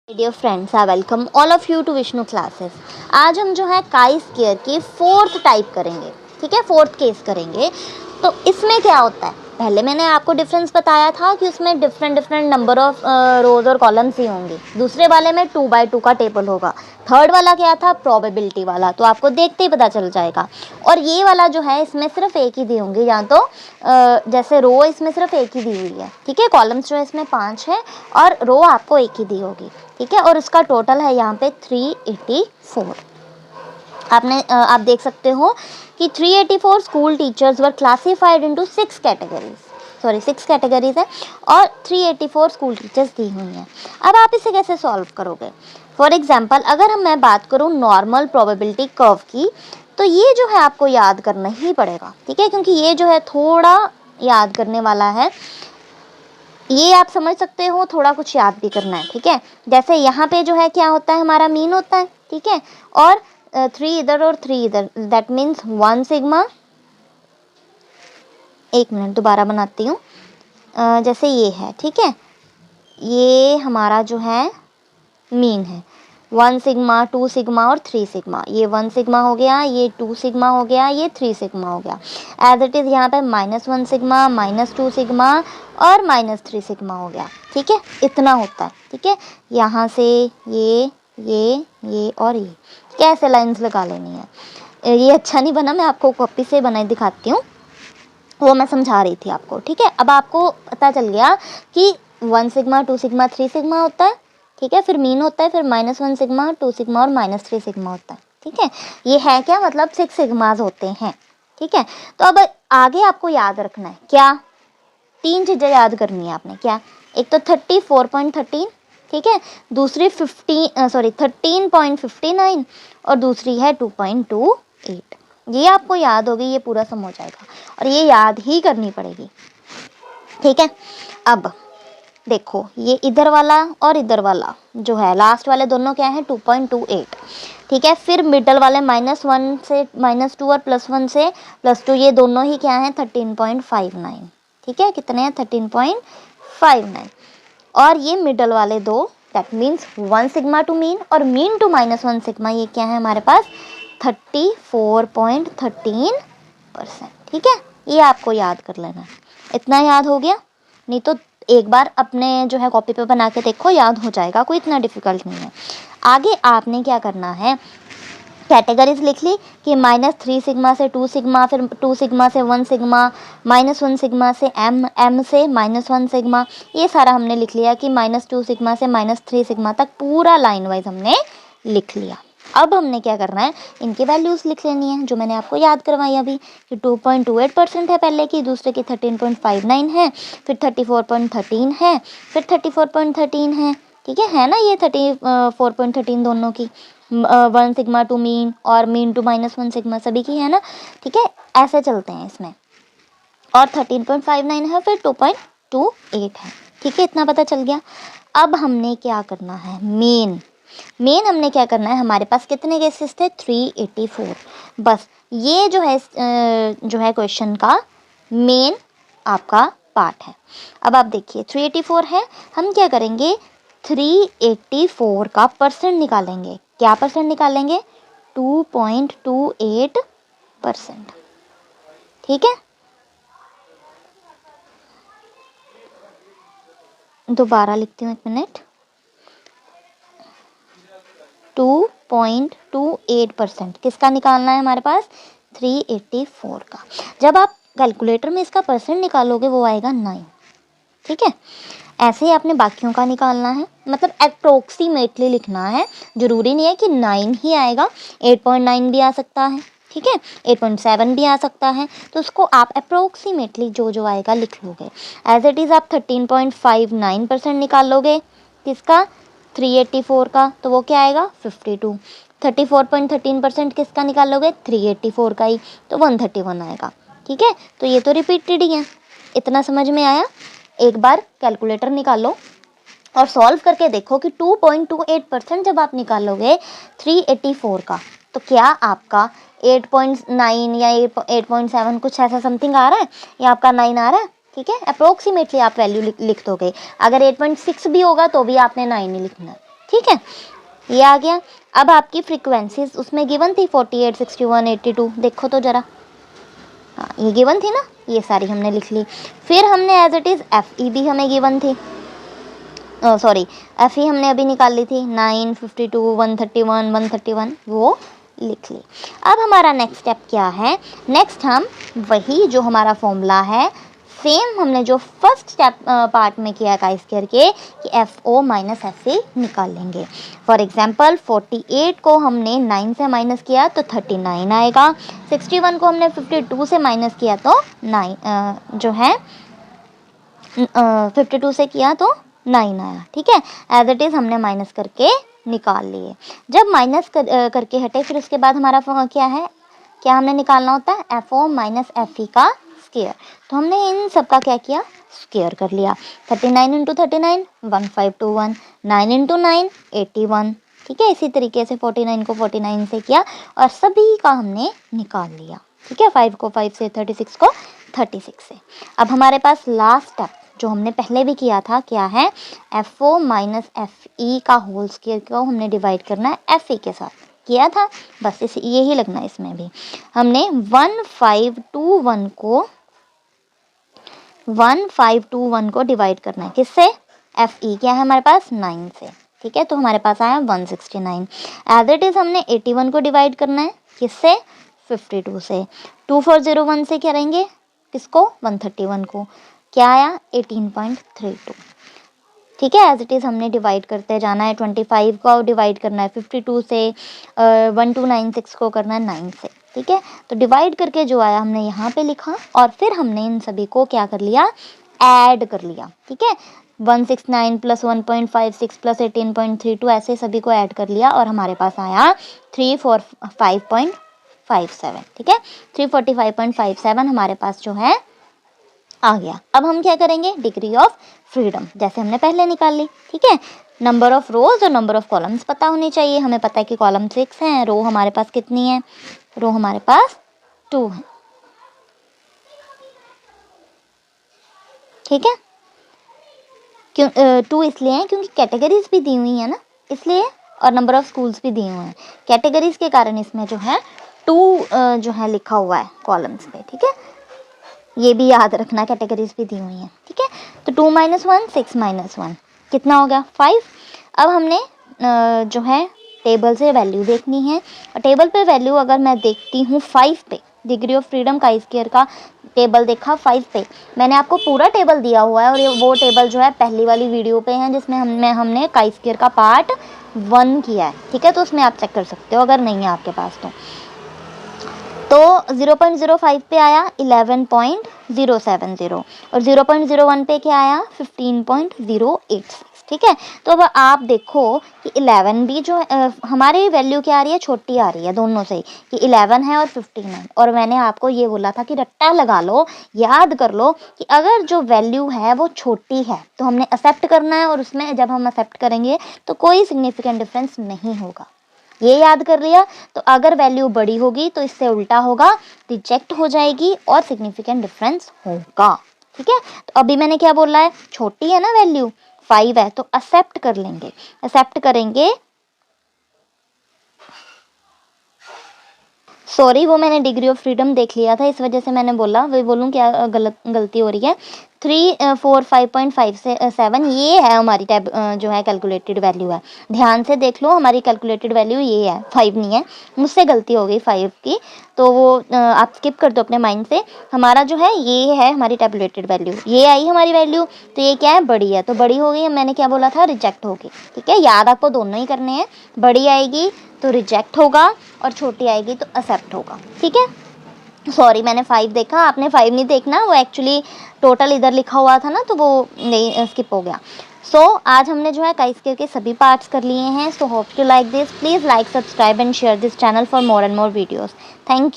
Dear friends, I welcome all of you to Vishnu classes. आज हम जो है काई स्क्वायर की फोर्थ टाइप करेंगे। ठीक है, फोर्थ केस करेंगे। तो इसमें क्या होता है, पहले मैंने आपको डिफरेंस बताया था कि उसमें डिफरेंट नंबर ऑफ रोज और कॉलम्स ही होंगे। दूसरे वाले में 2 बाय 2 का टेबल होगा। थर्ड वाला क्या था, प्रोबेबिलिटी वाला, तो आपको देखते ही पता चल जाएगा। और ये वाला जो है इसमें सिर्फ एक ही दी होंगी, या तो जैसे रो इसमें सिर्फ एक ही दी हुई है। ठीक है, कॉलम्स जो है इसमें 5 है और रो आपको एक ही दी होगी। ठीक है, और उसका टोटल है यहाँ पे 384। आप देख सकते हो कि 384 school teachers were classified into 6 categories है और 384 स्कूल टीचर्स दी हुई हैं। अब आप इसे कैसे सॉल्व करोगे? फॉर एग्जांपल, अगर मैं बात करूँ नॉर्मल प्रोबेबिलिटी कर्व की, तो ये जो है आपको याद करना ही पड़ेगा। ठीक है, क्योंकि ये जो है थोड़ा याद करने वाला है। ये आप समझ सकते हो, थोड़ा कुछ याद भी करना है। ठीक है, जैसे यहाँ पे जो है क्या होता है, हमारा मीन होता है। ठीक है, और 3 इधर और 3 इधर, दैट मीन्स 1 सिग्मा। एक मिनट, दोबारा बनाती हूँ। जैसे ये है, ठीक है, ये हमारा जो है मीन है। 1 सिग्मा, 2 सिग्मा और 3 सिग्मा। ये 1 सिग्मा हो गया, ये 2 सिग्मा हो गया, ये 3 सिग्मा हो गया। एज इट इज़ यहाँ पे -1 सिग्मा, -2 सिग्मा और -3 सिग्मा हो गया। ठीक है, इतना होता है। ठीक है, यहाँ से ये और ये कैसे लाइंस लगा लेनी है। ये अच्छा नहीं बना, मैं आपको कॉपी से बनाई दिखाती हूँ, वो मैं समझा रही थी आपको। ठीक है, अब आपको पता चल गया कि 1 सिग्मा, 2 सिग्मा, 3 सिग्मा होता है। ठीक है, फिर मीन होता है, फिर -1 सिग्मा, 2 सिग्मा और -3 सिग्मा होता है। ठीक है, ये है क्या, मतलब 6 सिग्माज होते हैं। ठीक है, तो अब आगे आपको याद रखना है क्या, 3 चीज़ें याद करनी है आपने। क्या, एक तो 34.13, ठीक है, दूसरी 13.59 और दूसरी है 2.28। ये आपको याद होगी, ये पूरा सम हो जाएगा और ये याद ही करनी पड़ेगी। ठीक है, अब देखो, ये इधर वाला और इधर वाला जो है, लास्ट वाले दोनों क्या है, 2.28। ठीक है, फिर मिडल वाले -1 से -2 और +1 से +2, ये दोनों ही क्या है, 13.59। ठीक है, कितने हैं, 13.59। और ये मिडल वाले दो, that means 1 sigma two mean और मीन टू -1 सिग्मा, ये क्या है हमारे पास, 34.13%। ठीक है, ये आपको याद कर लेना है। इतना याद हो गया? नहीं तो एक बार अपने जो है कॉपी पे बना के देखो, याद हो जाएगा, कोई इतना डिफिकल्ट नहीं है। आगे आपने क्या करना है, कैटेगरीज लिख ली कि -3 सिग्मा से 2 सिग्मा, फिर 2 सिग्मा से 1 सिग्मा, -1 सिग्मा से m से -1 सिग्मा। ये सारा हमने लिख लिया कि -2 सिग्मा से -3 सिग्मा तक पूरा लाइन वाइज हमने लिख लिया। अब हमने क्या करना है, इनकी वैल्यूज़ लिख लेनी है, जो मैंने आपको याद करवाई अभी कि 2.28% है पहले की, दूसरे की 13.59 है, फिर 34.13 है, फिर 34.13 है। ठीक है ना, ये 34.13 दोनों की, 1 सिग्मा टू मीन और मीन टू -1 सिग्मा, सभी की है ना। ठीक है, ऐसे चलते हैं इसमें। और 13.59 है, फिर 2.28 है। ठीक है, इतना पता चल गया। अब हमने क्या करना है, मेन हमने क्या करना है, हमारे पास कितने केसेस थे, 384। बस ये जो है क्वेश्चन का मेन आपका पार्ट है। अब आप देखिए 384 है, हम क्या करेंगे, 384 का परसेंट निकालेंगे। क्या परसेंट निकालेंगे, 2.28%। ठीक है, दोबारा लिखती हूँ, 1 मिनट। 2.28% किसका निकालना है हमारे पास, 384 का। जब आप कैलकुलेटर में इसका परसेंट निकालोगे वो आएगा 9। ठीक है, ऐसे ही आपने बाकियों का निकालना है, मतलब अप्रोक्सीमेटली लिखना है। जरूरी नहीं है कि 9 ही आएगा, 8.9 भी आ सकता है। ठीक है, 8.7 भी आ सकता है, तो उसको आप अप्रोक्सीमेटली जो आएगा लिख लोगे। एज इट इज़ आप 13.59% निकाल लोगे किसका, 384 का, तो वो क्या आएगा, 52। 34.13% किसका निकाल लोगे, 384 का ही, तो 131 आएगा। ठीक है, तो ये तो रिपीटेड ही है। इतना समझ में आया? एक बार कैलकुलेटर निकालो और सॉल्व करके देखो कि 2.28% जब आप निकालोगे 384 का, तो क्या आपका 8.9 या 8.7 कुछ ऐसा समथिंग आ रहा है, या आपका 9 आ रहा है। ठीक है, अप्रोक्सीमेटली आप वैल्यू लिख दोगे। अगर 8.6 भी होगा तो भी आपने 9 ही लिखना है। ठीक है, ये आ गया। अब आपकी फ्रीक्वेंसीज उसमें गिवन थी 48, 61, 82, देखो तो ज़रा। हाँ, ये गिवन थी ना, ये सारी हमने लिख ली। फिर हमने as it is F E भी हमें गिवन थी, सॉरी एफ ई हमने अभी निकाल ली थी 9, 52, 131, 131, वो लिख ली। अब हमारा नेक्स्ट स्टेप क्या है, नेक्स्ट हम वही जो हमारा फॉर्मूला है सेम हमने जो फर्स्ट स्टेप पार्ट में किया का स्क्वायर के कि F O minus F A निकाल लेंगे। फॉर एग्जांपल 48 को हमने 9 से माइनस किया तो 39 आएगा, 61 को हमने 52 से माइनस किया तो 9 जो है 52 से किया तो 9 आया। ठीक है, एज इट इज़ हमने माइनस करके निकाल लिए। जब माइनस करके हटे फिर उसके बाद हमारा क्या है, क्या हमने निकालना होता है, F O minus F E का स्क्वायर। तो हमने इन सब का क्या किया, स्क्वायर कर लिया। 39 इंटू 39 1521, 9 इंटू 9 81। ठीक है, इसी तरीके से 49 को 49 से किया और सभी का हमने निकाल लिया। ठीक है, 5 को 5 से, 36 को 36 से। अब हमारे पास लास्ट स्टेप जो हमने पहले भी किया था क्या है, F O minus F E का होल स्क्वायर को हमने डिवाइड करना है एफ ई के साथ, किया था बस इस यही लगना है। इसमें भी हमने 1521 को डिवाइड करना है किससे, एफ ई क्या है हमारे पास 9 से। ठीक है, तो हमारे पास आया 169। एज इट इज़ हमने 81 को डिवाइड करना है किससे, 52 से। 2401 से क्या रहेंगे किसको, 131 को, क्या आया 18.32। ठीक है, एज इट इज़ हमने डिवाइड करते जाना है। 25 को डिवाइड करना है 52 से, 1296 को करना है 9 से। ठीक है, तो डिवाइड करके जो आया हमने यहाँ पे लिखा और फिर हमने इन सभी को क्या कर लिया, ऐड कर लिया। ठीक है, 169 प्लस 1.56 प्लस 18.32 ऐसे सभी को ऐड कर लिया और हमारे पास आया 345.57। ठीक है, 345.57 हमारे पास जो है आ गया। अब हम क्या करेंगे, डिग्री ऑफ फ्रीडम जैसे हमने पहले निकाल ली। ठीक है, नंबर ऑफ रोज और नंबर ऑफ कॉलम्स पता होनी चाहिए। हमें पता है कि कॉलम 6 हैं, रो हमारे पास कितनी है, रो हमारे पास 2 है। ठीक है, क्यों 2 इसलिए है क्योंकि कैटेगरीज भी दी हुई है ना, इसलिए, और नंबर ऑफ स्कूल्स भी दिए हुए हैं। कैटेगरीज के कारण इसमें जो है 2 जो है लिखा हुआ है कॉलम्स पे। ठीक है, ये भी याद रखना, कैटेगरीज भी दी हुई हैं। ठीक है, तो 2 - 1 6 - 1 कितना हो गया 5। अब हमने जो है टेबल से वैल्यू देखनी है और टेबल पे वैल्यू अगर मैं देखती हूँ 5 पे, डिग्री ऑफ फ्रीडम का स्क्वायर का टेबल देखा 5 पे, मैंने आपको पूरा टेबल दिया हुआ है और ये वो टेबल जो है पहली वाली वीडियो पे है जिसमें हमने का स्क्वायर का पार्ट 1 किया है। ठीक है, तो उसमें आप चेक कर सकते हो अगर नहीं है आपके पास तो 0.05 पे आया 11.070 और 0.01 पे क्या आया 15.086। ठीक है, तो अब आप देखो कि 11 भी जो हमारी वैल्यू क्या आ रही है, छोटी आ रही है दोनों से कि 11 है और 15 है। और मैंने आपको ये बोला था कि रट्टा लगा लो, याद कर लो कि अगर जो वैल्यू है वो छोटी है तो हमने एक्सेप्ट करना है और उसमें जब हम एक्सेप्ट करेंगे तो कोई सिग्निफिकेंट डिफरेंस नहीं होगा। ये याद कर लिया। तो अगर वैल्यू बड़ी होगी तो इससे उल्टा होगा, रिजेक्ट हो जाएगी और सिग्निफिकेंट डिफरेंस होगा। ठीक है, तो अभी मैंने क्या बोला है, छोटी है ना वैल्यू 5 है तो एक्सेप्ट कर लेंगे, एक्सेप्ट करेंगे। सॉरी, वो मैंने डिग्री ऑफ फ्रीडम देख लिया था इस वजह से मैंने बोला, वही बोलूँ क्या गलती हो रही है। 345.57 ये है हमारी टैब जो है कैलकुलेटेड वैल्यू है। ध्यान से देख लो, हमारी कैलकुलेटेड वैल्यू ये है, 5 नहीं है, मुझसे गलती हो गई 5 की, तो वो आप स्किप कर दो अपने माइंड से। हमारा जो है ये है हमारी टैबुलेटेड वैल्यू, ये आई हमारी वैल्यू, तो ये क्या है, बड़ी है, तो बड़ी हो गई। मैंने क्या बोला था, रिजेक्ट होगी। ठीक है, याद आपको दोनों ही करने हैं, बड़ी आएगी तो रिजेक्ट होगा और छोटी आएगी तो एक्सेप्ट होगा। ठीक है, सॉरी मैंने 5 देखा, आपने 5 नहीं देखना, वो एक्चुअली टोटल इधर लिखा हुआ था ना तो वो नहीं स्किप हो गया। सो आज हमने जो है का स्क्वायर के सभी पार्ट्स कर लिए हैं। So hope you like this, please like, subscribe and share this channel for more and more videos. Thank you.